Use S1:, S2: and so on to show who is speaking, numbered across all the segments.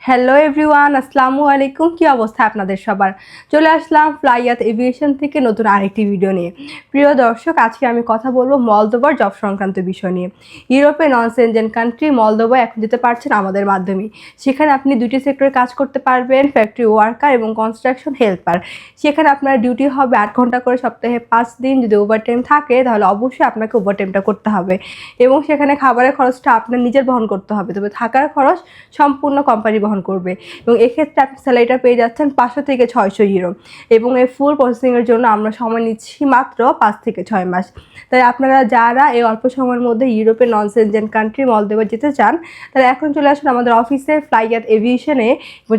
S1: Hello everyone, আসসালামু আলাইকুম। কি অবস্থা আপনাদের সবার? চলে আসলাম ফ্লাইয়াত এভিয়েশন থেকে নতুন আরেকটি ভিডিও নিয়ে। প্রিয় দর্শক, আজকে আমি কথা বলবো মলদোভার জব সংক্রান্ত বিষয় নিয়ে। ইউরোপে নন সেনজেন কান্ট্রি মলদোভায় এখন যেতে পারছেন আমাদের মাধ্যমে। সেখানে আপনি দুটি সেক্টরে কাজ করতে পারবেন, ফ্যাক্টরি ওয়ার্কার এবং কনস্ট্রাকশন হেল্পার। সেখানে আপনার ডিউটি হবে 8 ঘন্টা করে, সপ্তাহে 5 দিন। যদি ওভারটাইম থাকে তাহলে অবশ্যই আপনাকে ওভারটাইমটা করতে হবে এবং সেখানে খাবারের খরচটা আপনার নিজের বহন করতে হবে, তবে থাকার খরচ সম্পূর্ণ কোম্পানি বহন করবে। এবং এক্ষেত্রে আপনি স্যালারিটা পেয়ে যাচ্ছেন 500 থেকে 600 ইউরো এবং এই ফুল প্রসেসিংয়ের জন্য আমরা সময় নিচ্ছি মাত্র 5 থেকে 6 মাস। তাই আপনারা যারা এই অল্প সময়ের মধ্যে ইউরোপে নন সেনজেন কান্ট্রি মলদোভা যেতে চান তারা এখন চলে আসুন আমাদের অফিসে ফ্লাইয়াত এভিয়েশনে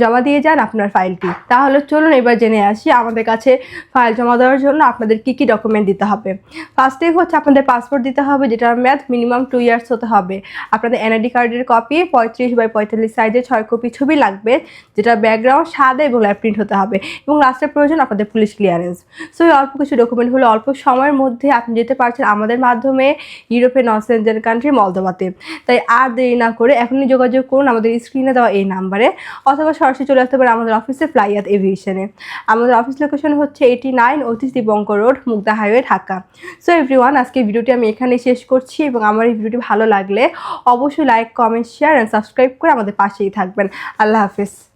S1: জমা দিয়ে যান আপনার ফাইলটি। তাহলে চলুন এবার জেনে আসি আমাদের কাছে ফাইল জমা দেওয়ার জন্য আপনাদের কী কী ডকুমেন্ট দিতে হবে। ফার্স্টে হচ্ছে আপনাদের পাসপোর্ট দিতে হবে, যেটার মেয়াদ মিনিমাম 2 ইয়ার্স হতে হবে। আপনাদের এনআইডি কার্ডের কপি 35x45 সাইজের 6 কপি ছবি লাগবে, যেটা ব্যাকগ্রাউন্ড সাদা এবং ল্যাপ প্রিন্ট হতে হবে। এবং লাস্টের প্রয়োজন আপনাদের পুলিশ ক্লিয়ারেন্স। সো এই অল্প কিছু ডকুমেন্ট হলে অল্প সময়ের মধ্যে আপনি যেতে পারছেন আমাদের মাধ্যমে ইউরোপের নন সেনজেন কান্ট্রি মলদোভাতে। তাই আর দেরি না করে এখনই যোগাযোগ করুন আমাদের স্ক্রিনে দেওয়া এই নাম্বারে, অথবা সরাসরি চলে আসতে পারে আমাদের অফিসে ফ্লাইয়াত এভিয়েশনে। আমাদের অফিস লোকেশন হচ্ছে 89 Atish Dipankar road, Mugda highway, Dhaka. So everyone, আজকে ভিডিওটি আমি এখানেই শেষ করছি এবং আমার এই ভিডিওটি ভালো লাগলে অবশ্যই like, comment, share and subscribe করে আমাদের পাশেই থাকবেন। আল্লাহ হাফেজ।